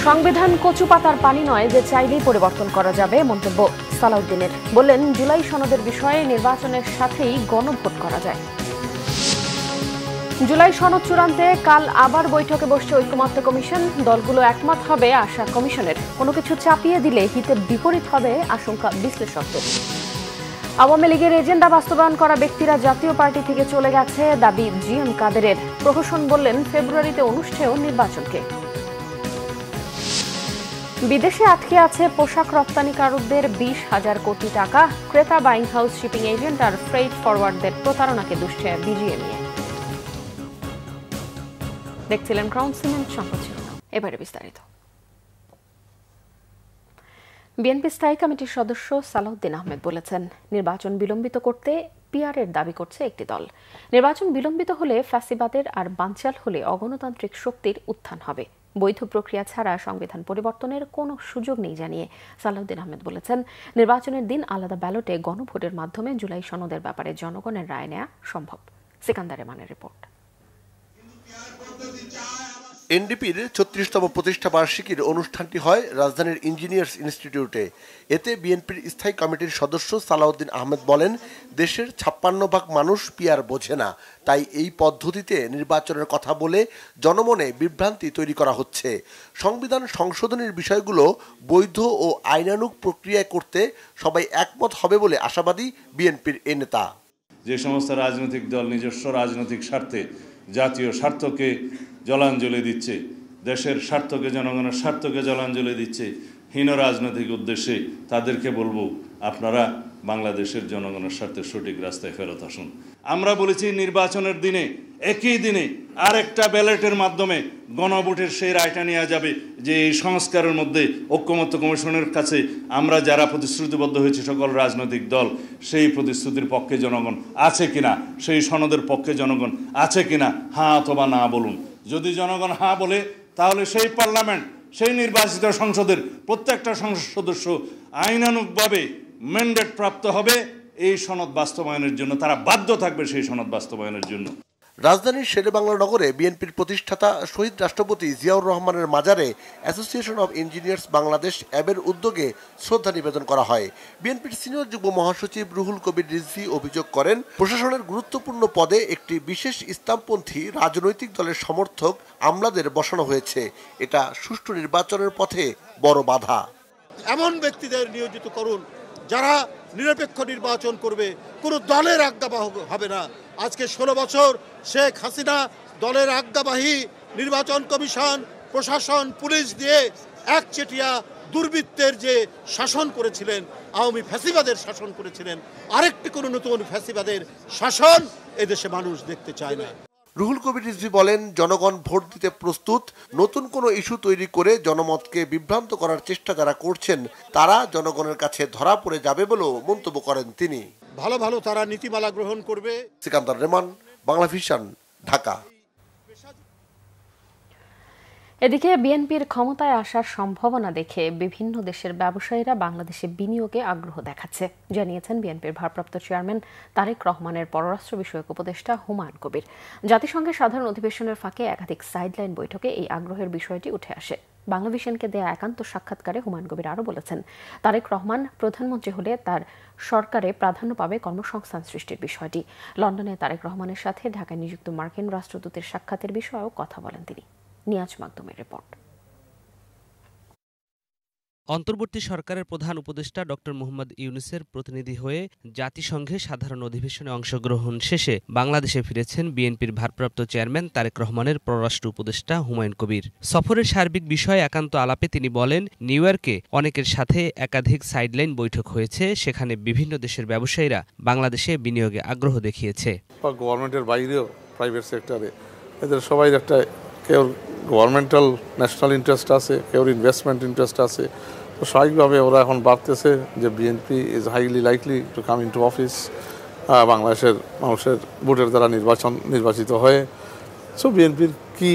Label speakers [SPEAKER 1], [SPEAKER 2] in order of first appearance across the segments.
[SPEAKER 1] সংবিধান কচু পাতার পানি নয় যে চাইলেই পরিবর্তন করা যাবে, মন্তব্য সালাউদ্দিনের। বললেন, জুলাই সনদের বিষয়ে নির্বাচনের সাথেই গণভোট করা যায়। জুলাই সনদ চূড়ান্তে কাল আবার বৈঠকে বসছে ঐকমত্য কমিশন। দলগুলো একমত হবে আশা কমিশনের। কোনো কিছু চাপিয়ে দিলে হিতে বিপরীত হবে আশঙ্কা বিশ্লেষকদের। আওয়ামী লীগের এজেন্ডা বাস্তবায়ন করা ব্যক্তিরা জাতীয় পার্টি থেকে চলে গেছে, দাবি জিএম কাদেরের। প্রহসন বললেন, ফেব্রুয়ারিতে অনুষ্ঠেয় নির্বাচনকে। বিদেশে আটকে আছে পোশাক রপ্তানিকারকদের 20,000 কোটি টাকা। ক্রেতা বাইং হাউস, শিপিং এজেন্ট আর ফ্রেইট ফরওয়ার্ডদের প্রতারণাকে দুষছে বিজিএমইএ। দেখছিলেন ক্রাউন সিমেন্ট, সংবাদ শিরোনাম। এবারে বিস্তারিত। বিএনপি স্থায়ী কমিটির সদস্য সালাউদ্দিন আহমেদ বলেছেন, নির্বাচন বিলম্বিত করতে পিআরের দাবি করছে একটি দল। নির্বাচন বিলম্বিত হলে ফ্যাসিবাদের আর বানচাল হলে অগণতান্ত্রিক শক্তির উত্থান হবে। বৈধ প্রক্রিয়া ছাড়া সংবিধান পরিবর্তনের কোনো সুযোগ নেই জানিয়ে সালাউদ্দিন আহমেদ বলেছেন, নির্বাচনের দিন আলাদা ব্যালটে গণভোটের মাধ্যমে জুলাই সনদের ব্যাপারে জনগণের রায় নেওয়া সম্ভব। সিকান্দার রহমানের রিপোর্ট।
[SPEAKER 2] এনডিপির 36তম প্রতিষ্ঠা বার্ষিকীর অনুষ্ঠানটি হয় রাজধানীর ইঞ্জিনিয়ার্স ইনস্টিটিউটে। এতে বিএনপির স্থায়ী কমিটির সদস্য সালাউদ্দিন আহমেদ বলেন, দেশের 56% মানুষ পিআর বোঝে না, তাই এই পদ্ধতিতে নির্বাচনের কথা বলে জনমনে বিভ্রান্তি তৈরি করা হচ্ছে। সংবিধান সংশোধনের বিষয়গুলো বৈধ ও আইনানুগ প্রক্রিয়ায় করতে সবাই একমত হবে বলে আশাবাদী বিএনপির এ নেতা।
[SPEAKER 3] যে সমস্ত রাজনৈতিক দল নিজস্ব রাজনৈতিক স্বার্থে জাতীয় স্বার্থকে জলাঞ্জলি দিচ্ছে, দেশের স্বার্থকে, জনগণের স্বার্থকে জলাঞ্জলি দিচ্ছে হীন রাজনৈতিক উদ্দেশ্যে, তাদেরকে বলবো, আপনারা বাংলাদেশের জনগণের স্বার্থে সঠিক রাস্তায় ফেরত আসুন। আমরা বলেছি, নির্বাচনের দিনে একই দিনে আরেকটা ব্যালটের মাধ্যমে গণভোটের সেই রায়টা নেওয়া যাবে যে এই সংস্কারের মধ্যে ঐকমত্য কমিশনের কাছে আমরা যারা প্রতিশ্রুতিবদ্ধ হয়েছে সকল রাজনৈতিক দল, সেই প্রতিশ্রুতির পক্ষে জনগণ আছে কিনা, সেই সনদের পক্ষে জনগণ আছে কিনা, হ্যাঁ অথবা না বলুন। যদি জনগণ হ্যাঁ বলে, তাহলে সেই পার্লামেন্ট, সেই নির্বাচিত সংসদের প্রত্যেকটা সংসদ সদস্য আইনানুগভাবে ম্যান্ডেট প্রাপ্ত হবে এই সনদ বাস্তবায়নের জন্য, তারা বাধ্য থাকবে সেই সনদ বাস্তবায়নের জন্য।
[SPEAKER 2] রাজধানীর শেরেবাংলা নগরে বিএনপির প্রতিষ্ঠাতা শহীদ রাষ্ট্রপতি জিয়াউর রহমানের মাজারে অ্যাসোসিয়েশন অব ইঞ্জিনিয়ার্স বাংলাদেশ অ্যাবের উদ্যোগে শ্রদ্ধা নিবেদন করা হয়। বিএনপির সিনিয়র যুগ্ম মহাসচিব রুহুল কবির রিজভী অভিযোগ করেন, প্রশাসনের গুরুত্বপূর্ণ পদে একটি বিশেষ ইসলামপন্থী রাজনৈতিক দলের সমর্থক আমলাদের বসানো হয়েছে। এটা সুষ্ঠু নির্বাচনের পথে বড় বাধা।
[SPEAKER 4] এমন ব্যক্তিদের নিয়োজিত করুন যারা নিরপেক্ষ নির্বাচন করবে, কোনো দলের আজ্ঞাবাহক হবে না। আজকে 16 বছর শেখ হাসিনা দলের আজ্ঞাবাহী নির্বাচন কমিশন, প্রশাসন, পুলিশ দিয়ে একচেটিয়া দুর্বৃত্তের যে শাসন করেছিলেন, আওয়ামী ফ্যাসিবাদের শাসন করেছিলেন, আরেকটি কোনো নতুন ফ্যাসিবাদের শাসন এদেশে মানুষ দেখতে চায় না।
[SPEAKER 2] রুহুল কবির রিজভী বলেন, জনগণ ভোট দিতে প্রস্তুত। নতুন কোনো ইস্যু তৈরি করে জনমতকে বিভ্রান্ত করার চেষ্টা যারা করছেন, তারা জনগণের কাছে ধরা পড়ে যাবে বলেও মন্তব্য করেন তিনি।
[SPEAKER 4] ভালো ভালো তারা নীতিমালা গ্রহণ করবে।
[SPEAKER 2] সিকান্দার রহমান, বাংলা ভিশন, ঢাকা।
[SPEAKER 1] এদিকে বিএনপির ক্ষমতায় আসার সম্ভাবনা দেখে বিভিন্ন দেশের ব্যবসায়ীরা বাংলাদেশে বিনিয়োগে আগ্রহ দেখাচ্ছে, জানিয়েছেন বিএনপির ভারপ্রাপ্ত চেয়ারম্যান তারেক রহমানের পররাষ্ট্র বিষয়ক উপদেষ্টা হুমায়ুন কবির। জাতিসংঘের সাধারণ অধিবেশনের ফাঁকে একাধিক সাইডলাইন বৈঠকে এই আগ্রহের বিষয়টি উঠে আসে। বাংলাভিশনকে দেয়া একান্ত সাক্ষাৎকারে হুমায়ুন কবির আরও বলেছেন, তারেক রহমান প্রধানমন্ত্রী হলে তার সরকারে প্রাধান্য পাবে কর্মসংস্থান সৃষ্টির বিষয়টি। লন্ডনে তারেক রহমানের সাথে ঢাকায় নিযুক্ত মার্কিন রাষ্ট্রদূতের সাক্ষাতের বিষয়েও কথা বলেন তিনি। নিয়াজ মাকদুমের রিপোর্ট।
[SPEAKER 5] অন্তর্বর্তী সরকারের প্রধান উপদেষ্টা ডক্টর মোহাম্মদ ইউনূসের প্রতিনিধি হয়ে জাতিসংঘে সাধারণ অধিবেশনে অংশগ্রহণ শেষে বাংলাদেশে ফিরেছেন বিএনপির ভারপ্রাপ্ত চেয়ারম্যান তারেক রহমানের পররাষ্ট্র উপদেষ্টা হুমায়ুন কবির। সফরের সার্বিক বিষয়ে একান্ত আলাপে তিনি বলেন, নিউ ইয়র্কে অনেকের সাথে একাধিক সাইডলাইন বৈঠক হয়েছে, সেখানে বিভিন্ন দেশের ব্যবসায়ীরা বাংলাদেশে বিনিয়োগে আগ্রহ দেখিয়েছে।
[SPEAKER 6] গভর্নমেন্টের বাইরেও প্রাইভেট সেক্টরে এদের সবাই একটা কেউ গভর্নমেন্টাল ন্যাশনাল ইন্টারেস্ট আছে, কেউ ইনভেস্টমেন্ট ইন্টারেস্ট আছে। তো স্বাভাবিকভাবে ওরা এখন ভাবতেছে যে BNP is highly likely to come into office, বাংলাদেশের মানুষের ভোটের দ্বারা নির্বাচিত হয়ে। সো বিএনপির কী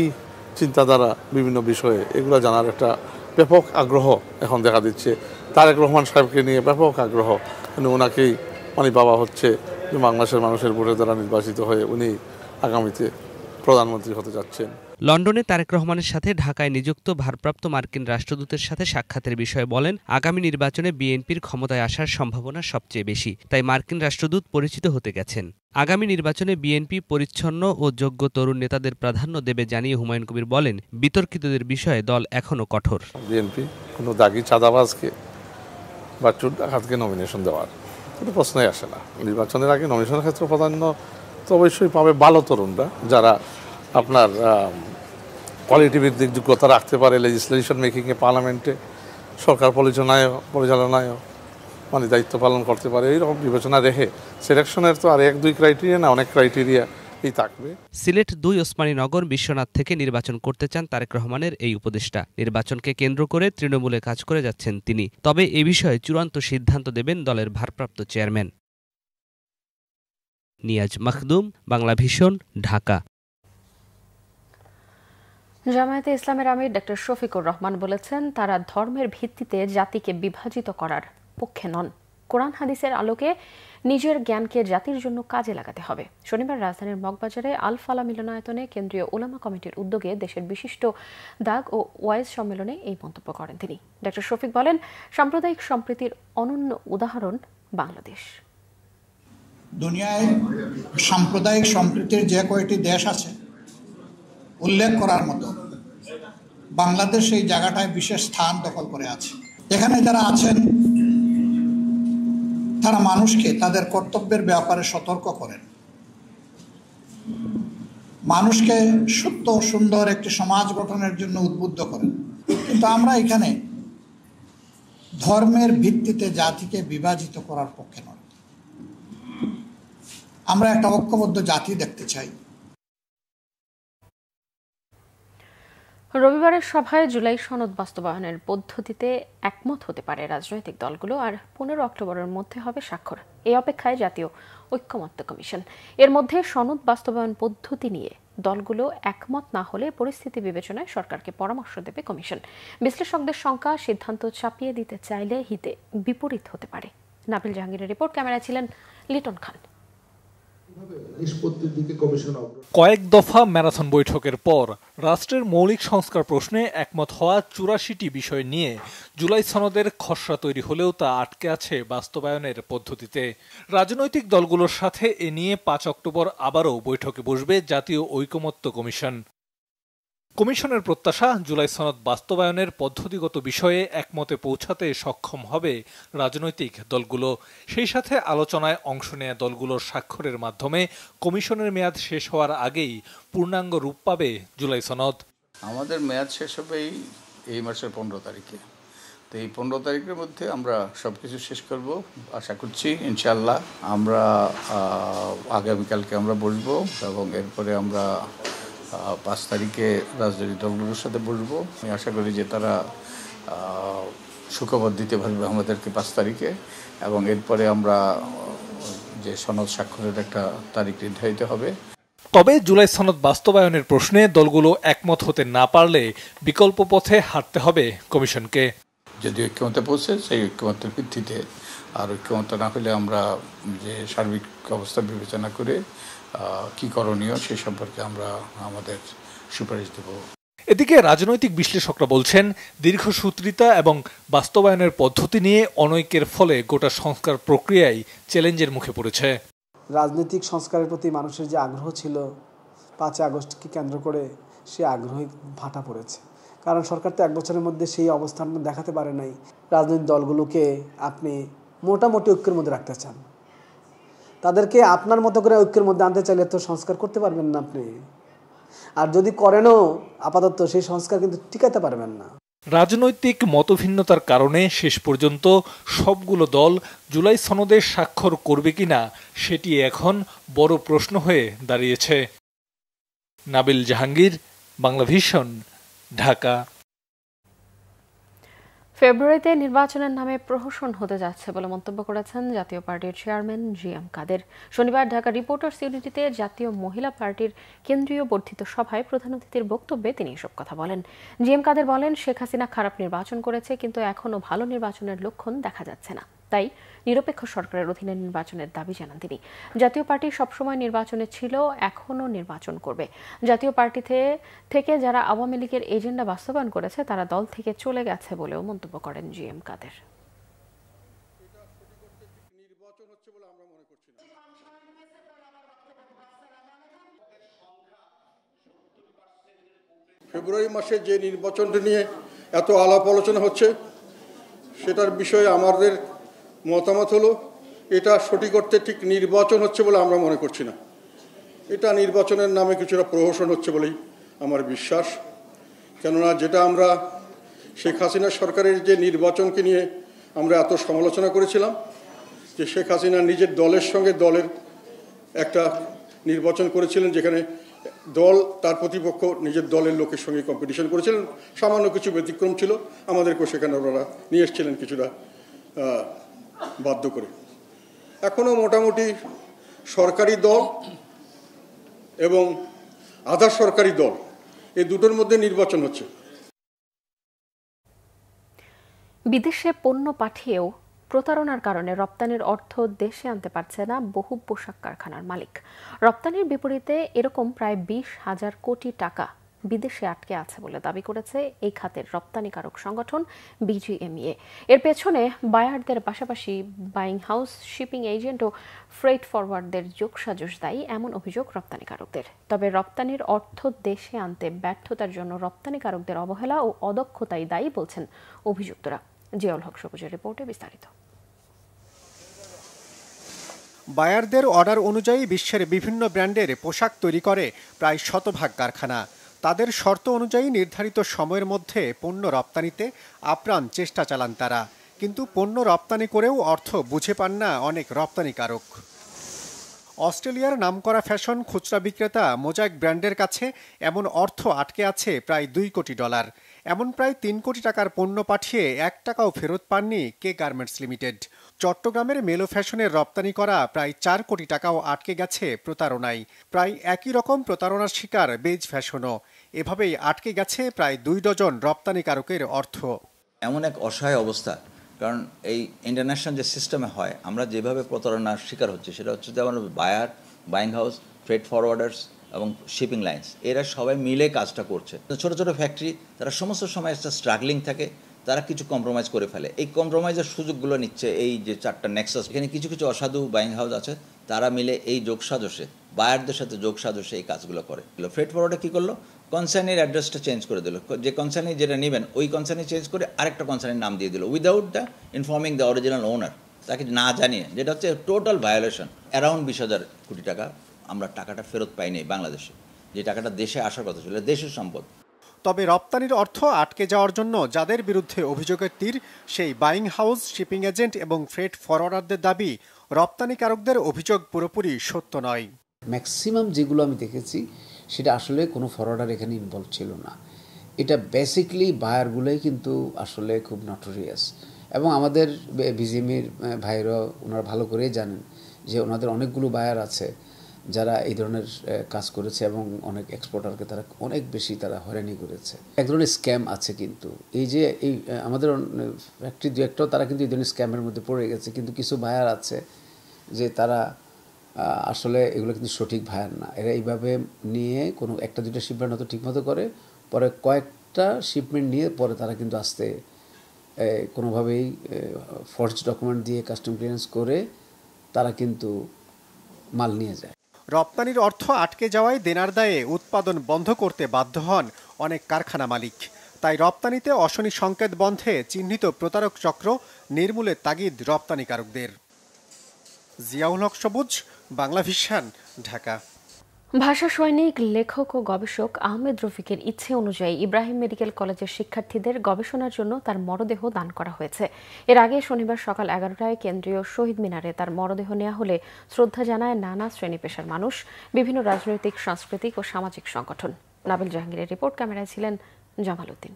[SPEAKER 6] চিন্তাধারা বিভিন্ন বিষয়ে এগুলো জানার একটা ব্যাপক আগ্রহ এখন দেখা দিচ্ছে। তারেক রহমান সাহেবকে নিয়ে ব্যাপক আগ্রহ, ওনাকেই ভাবা হচ্ছে যে বাংলাদেশের মানুষের ভোটের দ্বারা নির্বাচিত হয়ে উনি আগামীতে প্রধানমন্ত্রী হতে যাচ্ছেন।
[SPEAKER 5] লন্ডনে তারেক রহমানের সাথে ঢাকায় নিযুক্ত ভারপ্রাপ্ত মার্কিন রাষ্ট্রদূতের সাথে সাক্ষাতের বিষয়ে বলেন, আগামী নির্বাচনে বিএনপির ক্ষমতায় আসার সম্ভাবনা সবচেয়ে বেশি, তাই মার্কিন রাষ্ট্রদূত পরিচিত হতে গেছেন। আগামী নির্বাচনে বিএনপি পরিচ্ছন্ন ও যোগ্য তরুণ নেতাদের প্রাধান্য দেবে জানিয়ে হুমায়ুন কবির বলেন, বিতর্কিতদের বিষয়ে দল এখনও কঠোর।
[SPEAKER 6] বিএনপি কোনো দাগি চাঁদাবাজকে বা চোর ডাকাতকে নমিনেশন দেওয়ার কোনো প্রশ্নই আসে না। নির্বাচনের আগে নমিনেশনের ক্ষেত্রে প্রাধান্য তো অবশ্যই পাবে ভালো তরুণরা, যারা আপনার কোয়ালিটি ভিত্তিক যোগ্যতা রাখতে পারে, লেজিসলেশন মেকিংয়ে, পার্লামেন্টে, সরকার পরিচালনায় মানে দায়িত্ব পালন করতে পারে। এইরকম বিবেচনা রেখে সিলেকশনের তো আর 1-2 ক্রাইটেরিয়া না, অনেক ক্রাইটেরিয়া থাকবে।
[SPEAKER 5] সিলেট 2 ওসমানীনগর বিশ্বনাথ থেকে নির্বাচন করতে চান তারেক রহমানের এই উপদেষ্টা। নির্বাচনকে কেন্দ্র করে তৃণমূলে কাজ করে যাচ্ছেন তিনি। তবে এ বিষয়ে চূড়ান্ত সিদ্ধান্ত দেবেন দলের ভারপ্রাপ্ত চেয়ারম্যান। নিয়াজ মাখদুম, বাংলা ভিশন, ঢাকা।
[SPEAKER 1] জামায়াতে ইসলামের আমির ডক্টর শফিকুর রহমান বলেছেন, তারা ধর্মের ভিত্তিতে জাতিকে বিভাজিত করার পক্ষে নন। কোরআন হাদিসের আলোকে নিজের জ্ঞানকে জাতির জন্য কাজে লাগাতে হবে। শনিবার রাজধানীর মগবাজারে আল ফালা মিলনায়তনে কেন্দ্রীয় উলামা কমিটির উদ্যোগে দেশের বিশিষ্ট দাগ ও ওয়াইজ সম্মেলনে এই মন্তব্য করেন তিনি। ডক্টর শফিক বলেন, সাম্প্রদায়িক সম্প্রীতির অনন্য উদাহরণ বাংলাদেশ।
[SPEAKER 7] দুনিয়ায় সাম্প্রদায়িক সম্প্রীতির যে কয়টি দেশ আছে উল্লেখ করার মতো, বাংলাদেশ এই জায়গাটায় বিশেষ স্থান দখল করে আছে। এখানে যারা আছেন তারা মানুষকে তাদের কর্তব্যের ব্যাপারে সতর্ক করেন, মানুষকে সুস্থ সুন্দর একটি সমাজ গঠনের জন্য উদ্বুদ্ধ করেন। কিন্তু আমরা এখানে ধর্মের ভিত্তিতে জাতিকে বিভাজিত করার পক্ষে নয়। আমরা একটা ঐক্যবদ্ধ জাতি দেখতে চাই।
[SPEAKER 1] রবিবারের সভায় জুলাই সনদ বাস্তবায়নের পদ্ধতিতে একমত হতে পারে রাজনৈতিক দলগুলো, আর 15 অক্টোবরের মধ্যে হবে স্বাক্ষর। এই অপেক্ষায় জাতীয় ঐক্যমত্য কমিশন। এর মধ্যে সনদ বাস্তবায়ন পদ্ধতি নিয়ে দলগুলো একমত না হলে পরিস্থিতি বিবেচনায় সরকারকে পরামর্শ দেবে কমিশন। বিশ্লেষকদের শঙ্কা, সিদ্ধান্ত চাপিয়ে দিতে চাইলে হিতে বিপরীত হতে পারে। নাবিল জাহাঙ্গীরের রিপোর্ট, ক্যামেরায় ছিলেন লিটন খান।
[SPEAKER 8] কয়েক দফা ম্যারাথন বৈঠকের পর রাষ্ট্রের মৌলিক সংস্কার প্রশ্নে একমত হওয়া 84টি বিষয় নিয়ে জুলাই সনদের খসড়া তৈরি হলেও তা আটকে আছে বাস্তবায়নের পদ্ধতিতে। রাজনৈতিক দলগুলোর সাথে এ নিয়ে 5 অক্টোবর আবারও বৈঠকে বসবে জাতীয় ঐকমত্য কমিশন। কমিশনের প্রত্যাশা, জুলাই সনদ বাস্তবায়নের পদ্ধতিগত বিষয়ে একমতে পৌঁছাতে সক্ষম হবে রাজনৈতিক দলগুলো। সেই সাথে আলোচনায় অংশ নেয়া দলগুলোর স্বাক্ষরের মাধ্যমে কমিশনের মেয়াদ শেষ হওয়ার আগেই পূর্ণাঙ্গ রূপ পাবে জুলাই সনদ।
[SPEAKER 9] আমাদের মেয়াদ শেষ হবে এই মাসের 15 তারিখে। তো এই 15 তারিখের মধ্যে আমরা সবকিছু শেষ করব আশা করছি ইনশাআল্লাহ। আমরা আগামীকালকে আমরা বসবো এবং এরপরে আমরা 5 তারিখে রাজনৈতিক দলগুলোর সাথে বসবো। আমি আশা করি যে তারা সুখবর দিতে পারবে আমাদেরকে 5 তারিখে, এবং এরপরে আমরা যে সনদ স্বাক্ষরের একটা তারিখ নির্ধারিত হবে।
[SPEAKER 8] তবে জুলাই সনদ বাস্তবায়নের প্রশ্নে দলগুলো একমত হতে না পারলে বিকল্প পথে হাঁটতে হবে কমিশনকে।
[SPEAKER 9] যদি ঐক্যমতে পৌঁছে সেই ঐক্যমতের ভিত্তিতে, আর ঐক্যমত না হলে আমরা যে সার্বিক অবস্থা বিবেচনা করে কি করণীয় সে সম্পর্কে আমরা আমাদের সুপারিশ দেব।
[SPEAKER 8] এদিকে রাজনৈতিক বিশ্লেষকরা বলছেন, দীর্ঘসূত্রিতা এবং বাস্তবায়নের পদ্ধতি নিয়ে অনৈক্যের ফলে গোটা সংস্কার প্রক্রিয়ায় চ্যালেঞ্জের মুখে পড়েছে।
[SPEAKER 10] রাজনৈতিক সংস্কারের প্রতি মানুষের যে আগ্রহ ছিল 5 আগস্টকে কেন্দ্র করে, সে আগ্রহই ভাটা পড়েছে। কারণ সরকার তো 1 বছরের মধ্যে সেই অবস্থান দেখাতে পারে নাই। রাজনৈতিক দলগুলোকে আপনি মোটামুটি ঐক্যের মধ্যে রাখতে চান, তাদেরকে আপনার মতো করে ঐক্যের মধ্যে আনতে চাইলে তো সংস্কার করতে পারবেন না আপনি। আর যদি করেনও আপাতত সেই সংস্কার কিন্তু টিকাতে পারবেন না।
[SPEAKER 8] রাজনৈতিক মতভিন্নতার কারণে শেষ পর্যন্ত সবগুলো দল জুলাই সনদে স্বাক্ষর করবে কিনা সেটি এখন বড় প্রশ্ন হয়ে দাঁড়িয়েছে। নাবিল জাহাঙ্গীর, বাংলা ভিশন, ঢাকা।
[SPEAKER 1] ফেব্রুয়ারিতে নির্বাচনের নামে প্রহসন হতে যাচ্ছে বলে মন্তব্য করেছেন জাতীয় পার্টির চেয়ারম্যান জিএম কাদের। শনিবার ঢাকা রিপোর্টার্স ইউনিটিতে জাতীয় মহিলা পার্টির কেন্দ্রীয় বর্ধিত সভায় প্রধান অতিথির বক্তব্যে তিনি এসব কথা বলেন। জিএম কাদের বলেন, শেখ হাসিনা খারাপ নির্বাচন করেছে, কিন্তু এখনো ভালো নির্বাচনের লক্ষণ দেখা যাচ্ছে না। তাই নিরপেক্ষ সরকারের অধীনে নির্বাচনের দাবি জানান তিনি। জাতীয় পার্টি সবসময় নির্বাচনে ছিল, এখনও নির্বাচন করবে। জাতীয় পার্টি থেকে যারা আওয়ামী লীগের এজেন্ডা বাস্তবায়ন করেছে তারা দল থেকে চলে গেছে বলেও মন্তব্য করেন জিএম কাদের।
[SPEAKER 4] ফেব্রুয়ারি মাসে যে নির্বাচনটি নিয়ে এত আলাপ আলোচনা হচ্ছে সেটার বিষয়ে আমাদের মতামত হলো এটা সঠিক অর্থে ঠিক নির্বাচন হচ্ছে বলে আমরা মনে করছি না। এটা নির্বাচনের নামে কিছুটা প্রহসন হচ্ছে বলেই আমার বিশ্বাস। কেননা যেটা আমরা শেখ হাসিনা সরকারের যে নির্বাচনকে নিয়ে আমরা এত সমালোচনা করেছিলাম যে শেখ হাসিনা নিজের দলের সঙ্গে দলের একটা নির্বাচন করেছিলেন, যেখানে দল তার প্রতিপক্ষ নিজের দলের লোকের সঙ্গে কম্পিটিশন করেছিলেন। সামান্য কিছু ব্যতিক্রম ছিল, আমাদেরকেও সেখানে ওনারা নিয়ে এসেছিলেন কিছুটা বাধ্য করে। এখনও মোটামুটি সরকারি দল এবং আধা সরকারি দল এই দুটোর মধ্যে নির্বাচন হচ্ছে।
[SPEAKER 1] বিদেশে পণ্য পাঠিয়েও প্রতারণার কারণে রপ্তানির অর্থ দেশে আনতে পারছে না বহু পোশাক কারখানার মালিক। রপ্তানির বিপরীতে এরকম প্রায় 20,000 কোটি টাকা বিদেশে আটকে আছে বলে দাবি করেছে এই খাতের রপ্তানিকারক সংগঠন বিজিএমইএ। এর পেছনে বায়ারদের পাশাপাশি বাইং হাউস, শিপিং এজেন্ট ও ফ্রেট ফরওয়ার্ডদের যোগসাজশ দায়ী এমন অভিযোগ রপ্তানিকারকদের। তবে রপ্তানির অর্থ দেশে আনতে ব্যর্থতার জন্য রপ্তানিকারকদের অবহেলা ও অদক্ষতাই দায়ী বলছেন অভিযুক্তরা। জিয়াউল হক সবুজের রিপোর্টে বিস্তারিত।
[SPEAKER 11] বায়ারদের অর্ডার অনুযায়ী বিশ্বের বিভিন্ন ব্র্যান্ডের পোশাক তৈরি করে প্রায় 100 কারখানা। তাদের শর্ত অনুযায়ী নির্ধারিত সময়ের মধ্যে পণ্য রপ্তানিতে আপ্রাণ চেষ্টা চালান তারা, কিন্তু পণ্য রপ্তানি করেও অর্থ বুঝে পান না অনেক রপ্তানিকারক। অস্ট্রেলিয়ার নামকরা ফ্যাশন খুচরা বিক্রেতা মোজাইক ব্র্যান্ডের কাছে এমন অর্থ আটকে আছে প্রায় $2 কোটি। এমন প্রায় 3 কোটি টাকার পণ্য পাঠিয়ে 1 টাকাও ফেরত পাননি কে গার্মেন্টস লিমিটেড। চট্টগ্রামের মেলো ফ্যাশনের রপ্তানি করা প্রায় 4 কোটি টাকাও আটকে গেছে প্রতারণায়। প্রায় একই রকম প্রতারণার শিকার বেজ ফ্যাশনও। এভাবেই আটকে গেছে প্রায় 2 ডজন রপ্তানিকারকের অর্থ।
[SPEAKER 12] এমন এক অসহায় অবস্থা, কারণ এই ইন্টারন্যাশনাল যে সিস্টেমে হয়, আমরা যেভাবে প্রতারণার শিকার হচ্ছে সেটা হচ্ছে যে আমরা buyer, buying house, freight forwarders এবং শিপিং লাইন্স এরা সবাই মিলে কাজটা করছে। ছোট ছোট ফ্যাক্টরি তারা সমস্ত সময় একটা স্ট্রাগলিং থাকে, তারা কিছু কম্প্রোমাইজ করে ফেলে। এই কম্প্রোমাইজের সুযোগগুলো নিচ্ছে এই যে 4টা নেক্সাস। এখানে কিছু কিছু অসাধু বাইং হাউস আছে, তারা মিলে এই যোগসাজশে বায়ারদের সাথে যোগসাজশে এই কাজগুলো করে। ফ্রেট ফরওয়ার্ডে কী করলো, কনসার্নির অ্যাড্রেসটা চেঞ্জ করে দিল। যে কনসার্নি যেটা নেবেন ওই কনসার্নি চেঞ্জ করে আরেকটা কনসার্নির নাম দিয়ে দিল without the informing the original owner, তাকে না জানিয়ে, যেটা হচ্ছে টোটাল ভায়োলেশন। অ্যারাউন্ড 20,000 কোটি টাকা আমরা টাকাটা ফেরত পাইনি বাংলাদেশে, যে টাকাটা দেশে আসার কথা ছিল, দেশের সম্পদ।
[SPEAKER 11] তবে রপ্তানির অর্থ আটকে যাওয়ার জন্য যাদের বিরুদ্ধে অভিযোগের তীর, সেই বাইং হাউস, শিপিং এজেন্ট এবং ফ্রেট ফরওয়ার্ডারদের দাবি রপ্তানিকারকদের অভিযোগ পুরোপুরি সত্য নয়।
[SPEAKER 13] ম্যাক্সিমাম যেগুলো আমি দেখেছি সেটা আসলে কোনো ফরওয়ার্ডার এখানে ইনভলভ ছিল না। এটা বেসিকলি বায়ারগুলোই কিন্তু আসলে খুব নটোরিয়াস। এবং আমাদের বিজিএমইর ভাইরা ওনারা ভালো করেই জানেন যে ওনাদের অনেকগুলো বায়ার আছে যারা এই ধরনের কাজ করেছে এবং অনেক এক্সপোর্টারকে তারা অনেক বেশি তারা হয়রানি করেছে। এক ধরনের স্ক্যাম আছে, কিন্তু এই যে এই আমাদের ফ্যাক্টরি দু একটাও তারা কিন্তু এই ধরনের স্ক্যামের মধ্যে পড়ে গেছে। কিন্তু কিছু বায়ার আছে যে তারা আসলে এগুলো কিন্তু সঠিক বায়ার না। এরা এইভাবে নিয়ে কোনো একটা দুইটা শিপমেন্ট হয়তো ঠিকমতো করে, পরে কয়েকটা শিপমেন্ট নিয়ে পরে তারা কিন্তু আসতে কোনোভাবেই ফর্জ ডকুমেন্ট দিয়ে কাস্টম ক্লিয়ারেন্স করে তারা কিন্তু মাল নিয়ে যায়।
[SPEAKER 11] রপ্তানির অর্থ আটকে যাওয়ায় দেনার দায়ে উৎপাদন বন্ধ করতে বাধ্য হন অনেক কারখানা মালিক। তাই রপ্তানিতে অশনি সংকেত বন্ধে চিহ্নিত প্রতারক চক্র নির্মূলের তাগিদ রপ্তানিকারকদের। জিয়াউল হক সবুজ, বাংলা ভিশন, ঢাকা।
[SPEAKER 1] ভাষা সৈনিক, লেখক ও গবেষক আহমেদ রফিকের ইচ্ছে অনুযায়ী ইব্রাহিম মেডিকেল কলেজের শিক্ষার্থীদের গবেষণার জন্য তার মরদেহ দান করা হয়েছে। এর আগে শনিবার সকাল 11টায় কেন্দ্রীয় শহীদ মিনারে তার মরদেহ নেওয়া হলে শ্রদ্ধা জানায় নানা শ্রেণী পেশার মানুষ, বিভিন্ন রাজনৈতিক, সাংস্কৃতিক ও সামাজিক সংগঠন। নাবিল জাহাঙ্গীরের রিপোর্ট, ক্যামেরায় ছিলেন জামাল উদ্দিন।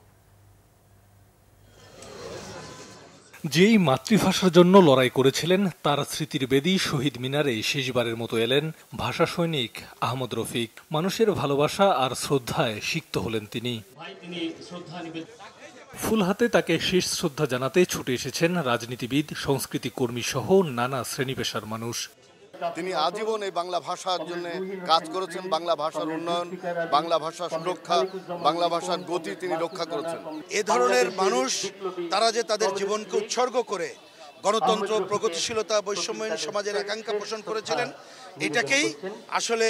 [SPEAKER 8] যেই মাতৃভাষার জন্য লড়াই করেছিলেন তার স্মৃতির বেদী শহীদ মিনারে শেষবারের মতো এলেন ভাষা সৈনিক আহমদ রফিক। মানুষের ভালোবাসা আর শ্রদ্ধায় সিক্ত হলেন তিনি। ফুল হাতে তাকে শেষ শ্রদ্ধা জানাতে ছুটে এসেছেন রাজনীতিবিদ, সংস্কৃতি কর্মী সহ নানা শ্রেণী পেশার মানুষ।
[SPEAKER 14] তিনি আজীবন এই বাংলা ভাষার জন্য কাজ করেছেন, বাংলা ভাষার উন্নয়ন, বাংলা ভাষার সুরক্ষা, বাংলা ভাষার গতি তিনি রক্ষা করেছেন।
[SPEAKER 15] এ ধরনের মানুষ তারা যে তাদের জীবনকে উৎসর্গ করে গণতন্ত্র, প্রগতিশীলতা, বৈষম্যহীন সমাজের আকাঙ্ক্ষা পোষণ করেছিলেন, এটাকেই আসলে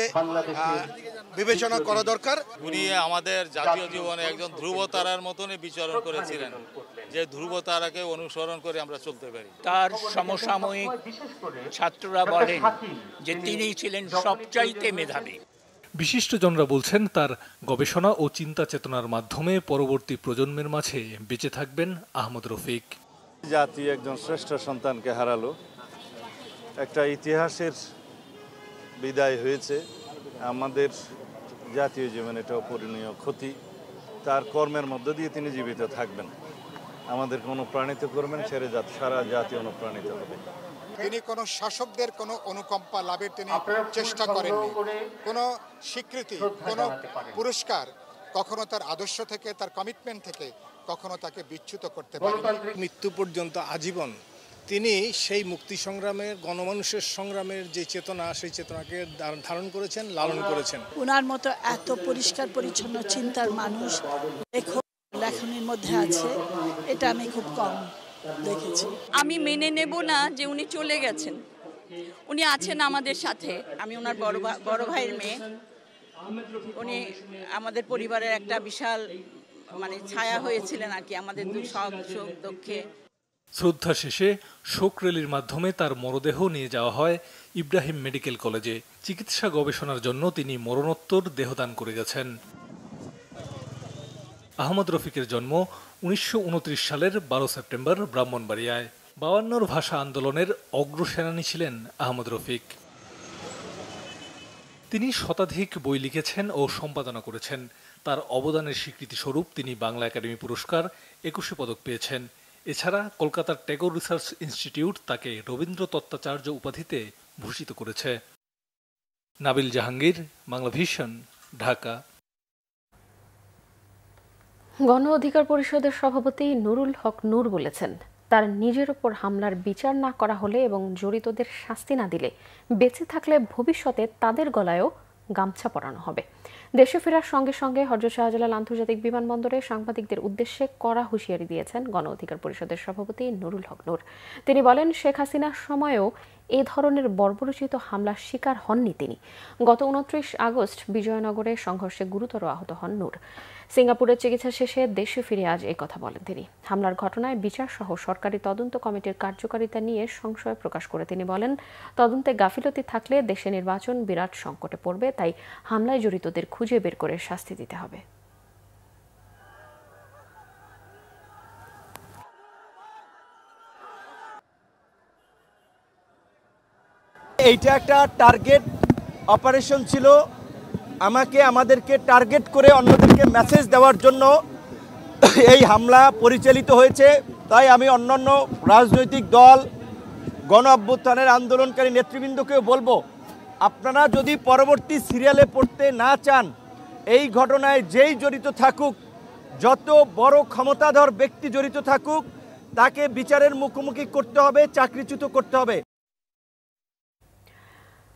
[SPEAKER 15] বিবেচনা করা দরকার।
[SPEAKER 16] উনি আমাদের জাতীয় জীবনে একজন ধ্রুবতারার মতনই বিচরণ করেছিলেন, যে ধ্রুবতারাকে অনুসরণ করে আমরা চলতে পারি।
[SPEAKER 17] তার সমসাময়িক ছাত্ররা বলেন যে তিনি ছিলেন সবচাইতে মেধাবী।
[SPEAKER 8] বিশিষ্টজনরা বলছেন তার গবেষণা ও চিন্তা চেতনার মাধ্যমে পরবর্তী প্রজন্মের মাঝে বেঁচে থাকবেন আহমদ রফিক।
[SPEAKER 3] জাতি একজন শ্রেষ্ঠ সন্তানকে হারালো, একটা ইতিহাসের বিদায় হয়েছে। আমাদের জাতীয় জীবনে এটা অপূরণীয় ক্ষতি। তার কর্মের মধ্য দিয়ে তিনি জীবিত থাকবেন, আমাদেরকে অনুপ্রাণিত করবেন, সারা জাতি অনুপ্রাণিত হবে।
[SPEAKER 18] তিনি কোনো শাসকদের কোনো অনুকম্পা লাভের তিনি চেষ্টা করেননি। কোনো স্বীকৃতি, কোনো পুরস্কার কখনো তার আদর্শ থেকে, তার কমিটমেন্ট থেকে কখনো তাকে বিচ্যুত করতে পারেনি।
[SPEAKER 19] মৃত্যু পর্যন্ত আজীবন তিনি সেই মুক্তি সংগ্রামের, গণমানুষের সংগ্রামের যে চেতনা, সেই চেতনাকে ধারণ করেছেন, লালন করেছেন।
[SPEAKER 20] ওনার মতো এত পরিষ্কার পরিচ্ছন্ন চিন্তার মানুষ লেখনীর মধ্যে আছে, এটা আমি খুব কম দেখেছি।
[SPEAKER 21] আমি মেনে নেব না যে উনি চলে গেছেন, উনি আছেন আমাদের সাথে। আমি ওনার বড় ভাইয়ের মেয়ে, উনি আমাদের পরিবারের একটা বিশাল ছায়া হয়েছিলেন আর কি, আমাদের সুখ দুঃখে।
[SPEAKER 8] শ্রদ্ধা শেষে শোক র্যালির মাধ্যমে তার মরদেহ নিয়ে যাওয়া হয় ইব্রাহিম মেডিকেল কলেজে। চিকিৎসা গবেষণার জন্য তিনি মরণোত্তর দেহদান করে গেছেন। আহমদ রফিকের জন্ম 1929 সালের 12 সেপ্টেম্বর ব্রাহ্মণবাড়িয়ায়। 52 ভাষা আন্দোলনের অগ্রসেনানী ছিলেন আহমদ রফিক। তিনি শতাধিক বই লিখেছেন ও সম্পাদনা করেছেন। তার অবদানের স্বীকৃতিস্বরূপ তিনি বাংলা একাডেমি পুরস্কার, 21 পদক পেয়েছেন। এছাড়া কলকাতার ট্যাগর রিসার্চ ইনস্টিটিউট তাকে রবীন্দ্র তত্ত্বাচার্য উপাধিতে ভূষিত করেছে। নাবিল জাহাঙ্গীর, বাংলা ভিশন, ঢাকা।
[SPEAKER 1] গণ অধিকার পরিষদের সভাপতি নুরুল হক নূর বলেছেন, তার নিজের ওপর হামলার বিচার না করা হলে এবং জড়িতদের শাস্তি না দিলে বেঁচে থাকলে ভবিষ্যতে তাদের গলায়ও গামছা পরানো হবে। দেশে ফেরার সঙ্গে সঙ্গে হযরত শাহজালাল আন্তর্জাতিক বিমানবন্দরে সাংবাদিকদের উদ্দেশ্যে কড়া হুঁশিয়ারি দিয়েছেন গণ অধিকার পরিষদের সভাপতি নুরুল হক নূর। তিনি বলেন, শেখ হাসিনার সময়েও এ ধরনের বর্বরোচিত হামলার শিকার হননি তিনি। গত 29 আগস্ট বিজয়নগরে সংঘর্ষে গুরুতর আহত হন নূর। সিঙ্গাপুরের চিকিৎসা শেষে দেশে ফিরে আজ এই কথা বলেন তিনি। হামলার ঘটনায় বিচার সহ সরকারি তদন্ত কমিটির কার্যকারিতা নিয়ে সংশয় প্রকাশ করে তিনি বলেন, তদন্তে গাফিলতি থাকলে দেশে নির্বাচন বিরাট সংকটে পড়বে, তাই হামলায় জড়িতদের খুঁজে বের করে শাস্তি দিতে হবে।
[SPEAKER 22] এইটা একটা টার্গেট অপারেশন ছিল, আমাদেরকে টার্গেট করে অন্যদেরকে মেসেজ দেওয়ার জন্য এই হামলা পরিচালিত হয়েছে। তাই আমি অন্যান্য রাজনৈতিক দল, গণ অভ্যুত্থানের আন্দোলনকারী নেতৃবৃন্দকেও বলবো, আপনারা যদি পরবর্তী সিরিয়ালে পড়তে না চান, এই ঘটনায় যেই জড়িত থাকুক, যত বড় ক্ষমতাধর ব্যক্তি জড়িত থাকুক, তাকে বিচারের মুখোমুখি করতে হবে, চাকরিচ্যুত করতে হবে।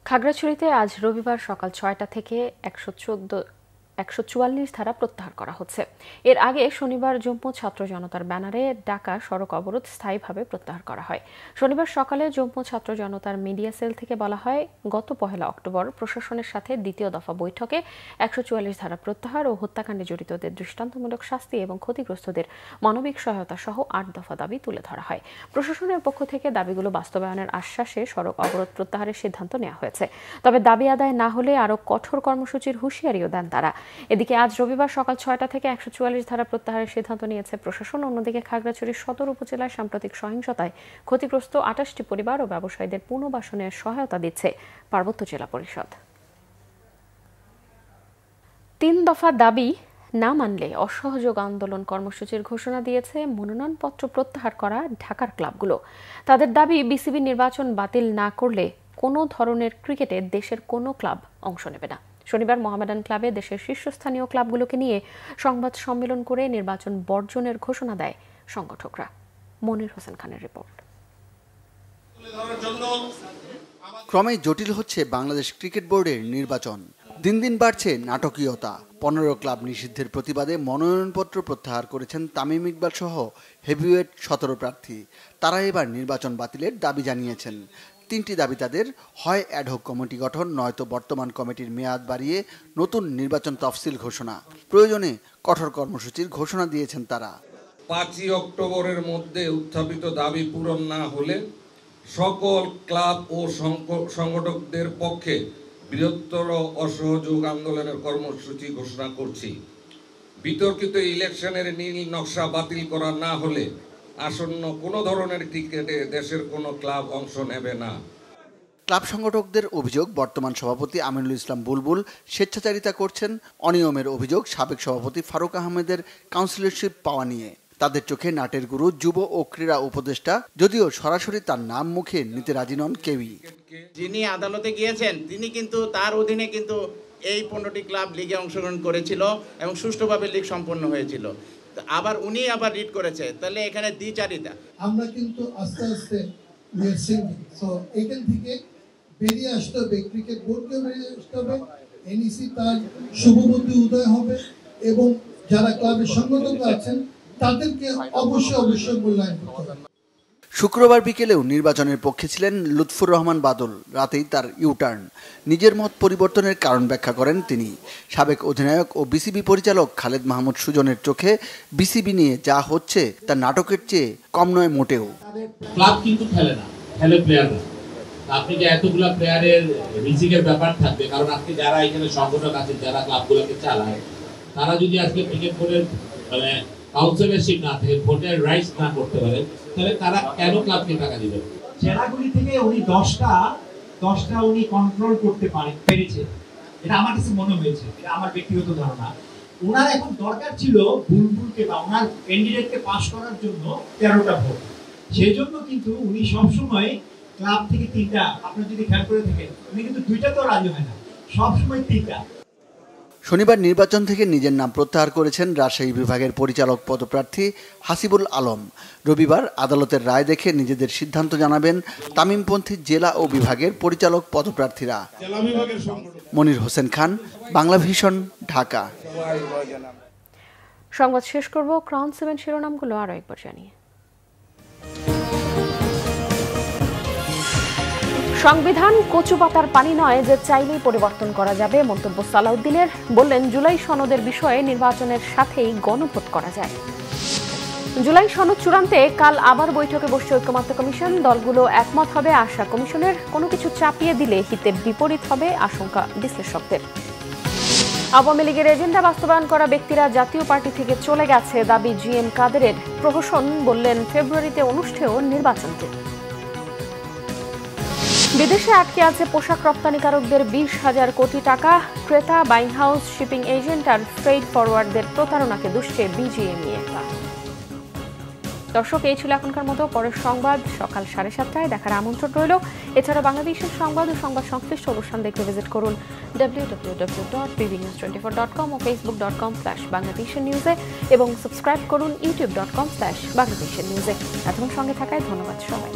[SPEAKER 1] খাগড়াছড়িতে আজ রবিবার সকাল 6টা থেকে 144 ধারা প্রত্যাহার করা হচ্ছে। এর আগে শনিবার জম্মু ছাত্র জনতার ব্যানারে ডাকা সড়ক অবরোধ স্থায়ীভাবে প্রত্যাহার করা হয়। শনিবার সকালে জম্মু ছাত্র জনতার মিডিয়া সেল থেকে বলা হয়, গত 1 অক্টোবর প্রশাসনের সাথে দ্বিতীয় দফা বৈঠকে 144 ধারা প্রত্যাহার ও হত্যাকাণ্ডে জড়িতদের দৃষ্টান্তমূলক শাস্তি এবং ক্ষতিগ্রস্তদের মানবিক সহায়তা সহ 8 দফা দাবি তুলে ধরা হয়। প্রশাসনের পক্ষ থেকে দাবিগুলো বাস্তবায়নের আশ্বাসে সড়ক অবরোধ প্রত্যাহারের সিদ্ধান্ত নেওয়া হয়েছে। তবে দাবি আদায় না হলে আরও কঠোর কর্মসূচির হুঁশিয়ারিও দেন তারা। এদিকে আজ রবিবার সকাল 6টা থেকে 144 ধারা প্রত্যাহারের সিদ্ধান্ত নিয়েছে প্রশাসন। অন্যদিকে খাগড়াছড়ি সদর উপজেলায় সাম্প্রতিক সহিংসতায় ক্ষতিগ্রস্ত 28টি পরিবার ও ব্যবসায়ীদের পুনর্বাসনের সহায়তা দিচ্ছে পার্বত্য জেলা পরিষদ। 3 দফা দাবি না মানলে অসহযোগ আন্দোলন কর্মসূচির ঘোষণা দিয়েছে মনোনয়নপত্র প্রত্যাহার করা ঢাকার ক্লাবগুলো। তাদের দাবি, বিসিবি নির্বাচন বাতিল না করলে কোনো ধরনের ক্রিকেটে দেশের কোনো ক্লাব অংশ নেবে না। শনিবার মোহামেডান ক্লাবে দেশের শীর্ষস্থানীয় ক্লাবগুলোকে নিয়ে সংবাদ সম্মেলন করে নির্বাচন বর্জনের ঘোষণা দেয় সংগঠকরা। মনির হোসেন খানের রিপোর্ট।
[SPEAKER 2] ক্রমেই জটিল হচ্ছে বাংলাদেশ ক্রিকেট বোর্ডের নির্বাচন। দিন দিন বাড়ছে নাটকীয়তা। 15 ক্লাব নিষিদ্ধের প্রতিবাদে মনোনয়নপত্র প্রত্যাহার করেছেন তামিম ইকবাল সহ হেভিওয়েট 17 প্রার্থী। তারা এবার নির্বাচন বাতিলের দাবি জানিয়েছেন। 3টি দাবি তাদের, হয় অ্যাডহক কমিটি গঠন, নয়তো বর্তমান কমিটির মেয়াদ বাড়িয়ে নতুন নির্বাচন তফসিল ঘোষণা। প্রয়োজনে কঠোর কর্মসূচির ঘোষণা দিয়েছেন তারা।
[SPEAKER 6] 5 অক্টোবরের মধ্যে উত্থাপিত দাবি পূরণ না হলে সকল ক্লাব ও সংগঠকদের পক্ষে বৃহত্তর অসহযোগ আন্দোলনের কর্মসূচি ঘোষণা করছি। বিতর্কিত ইলেকশনের নীল নকশা বাতিল করা না হলে আসন্ন কোনো ধরনের টিকেটে দেশের কোনো ক্লাব অংশ নেবে না।
[SPEAKER 2] ক্লাব সংগঠকদের অভিযোগ, বর্তমান সভাপতি আমিনুল ইসলাম বুলবুল স্বেচ্ছাচারিতা করছেন। অনিয়মের অভিযোগ সাবেক সভাপতি ফারুক আহমেদের কাউন্সিলরশিপ পাওয়া নিয়ে। তাদের চোখে নাটের গুরু যুব ও ক্রীড়া উপদেষ্টা, যদিও সরাসরি তার নাম মুখে নিতে রাজি নন কেউই।
[SPEAKER 23] যিনি আদালতে গিয়েছেন তিনি কিন্তু তার অধীনে কিন্তু এই 15টি ক্লাব লিগে অংশগ্রহণ করেছিল এবং সুষ্ঠুভাবে লিগ সম্পন্ন হয়েছিল। আবার উনি আবার রিট করেছে, তাহলে এখানে দ্বিচারিতা।
[SPEAKER 24] আমরা কিন্তু আস্তে আস্তে এখান থেকে বেরিয়ে আসতে হবে, ক্রিকেট বোর্ডকে বেরিয়ে আসতে হবে, এনইসি তার শুভবুদ্ধি উদয় হবে এবং যারা ক্লাবের সংগঠক আছেন তাদেরকে অবশ্যই মূল্যায়ন করতে হবে।
[SPEAKER 2] শুক্রবার বিকেলেও নির্বাচনের পক্ষে ছিলেন লুৎফুর রহমান বাদল। রাতেই তার ইউটার্ন। নিজের মত পরিবর্তনের কারণ ব্যাখ্যা করেন তিনি। সাবেক অধিনায়ক ও বিসিবি পরিচালক খালেদ মাহমুদ সুজনের চোখে বিসিবি নিয়ে যা হচ্ছে তা নাটকের চেয়ে কম নয় মোটেও।
[SPEAKER 25] ক্লাব কিন্তু খেলে না, খেলে প্লেয়াররা। আপনি যে এতগুলা প্লেয়ারের রিজিকের ব্যাপার থাকবে, কারণ আপনি যারা এখানে সংগঠক আছেন, যারা ক্লাবগুলোকে চালায়, তারা যদি আজকে ক্রিকেট বোর্ডের মানে কাউন্সিলরশিপ না থাকে, ভোটের রাইটস না করতে পারে, তাহলে তারা কেন ক্লাবকে টাকা দিবে?
[SPEAKER 26] জেলাগুলি থেকে উনি 10টা উনি কন্ট্রোল করতে পেরেছে, এটা আমার কাছে মনে হয়েছে, এটা আমার ব্যক্তিগত ধারণা। ওনার এখন দরকার ছিল বুলবুলকে বা ওনার ক্যান্ডিডেটকে পাস করার জন্য 13টা ভোট। সেই জন্য কিন্তু উনি সবসময় ক্লাব থেকে 3টা, আপনারা যদি খেয়াল করে থাকেন, উনি কিন্তু 2টাতেও রাজি হয় না, সবসময় 3টা।
[SPEAKER 2] শনিবার নির্বাচন থেকে নিজের নাম প্রত্যাহার করেছেন রাজশাহী বিভাগের পরিচালক পদপ্রার্থী হাসিবুল আলম। রবিবার আদালতের রায় দেখে নিজেদের সিদ্ধান্ত জানাবেন তামিমপন্থী জেলা ও বিভাগের পরিচালক পদপ্রার্থীরা। মনির হোসেন খান, বাংলা ভিশন, ঢাকা।
[SPEAKER 1] সংবাদ শেষ করব ক্রাউন 7 শিরোনামগুলো আরো একবার জানিয়ে। সংবিধান কচু পাতার পানি নয় যে চাইলেই পরিবর্তন করা যাবে, মন্তব্য সালাউদ্দিনের। বললেন, জুলাই সনদের বিষয়ে নির্বাচনের সাথেই গণভোট করা যায়। জুলাই সনদ চূড়ান্তে কাল আবার বৈঠকে বসছে ঐক্যমত্য কমিশন। দলগুলো একমত হবে আশা কমিশনের। কোনো কিছু চাপিয়ে দিলে হিতে বিপরীত হবে আশঙ্কা বিশ্লেষকদের। আওয়ামী লীগের এজেন্ডা বাস্তবায়ন করা ব্যক্তিরা জাতীয় পার্টি থেকে চলে গেছে, দাবি জিএম কাদেরের। প্রহসন বললেন, ফেব্রুয়ারিতে অনুষ্ঠেয় নির্বাচনকে। বিদেশে আটকে আছে পোশাক রপ্তানিকারকদের 20,000 কোটি টাকা। ক্রেতা, বাইং হাউস, শিপিং এজেন্ট আর ফ্রেড ফরওয়ার্ডদের প্রতারণাকে দুষছে বিজিএমইএ। দর্শক, এই ছিল এখনকার মতো। পরের সংবাদ সকাল 7:30টায় দেখার আমন্ত্রণ রইল। এছাড়া বাংলাদেশের সংবাদ ও সংবাদ সংশ্লিষ্ট অনুষ্ঠান দেখতে ভিজিট করুন www.bbnews24.com ও facebook.com/bangladeshnewse এবং সাবস্ক্রাইব করুন youtube.com/bangladeshnewse। এতক্ষণ সঙ্গে থাকায় ধন্যবাদ সবাই।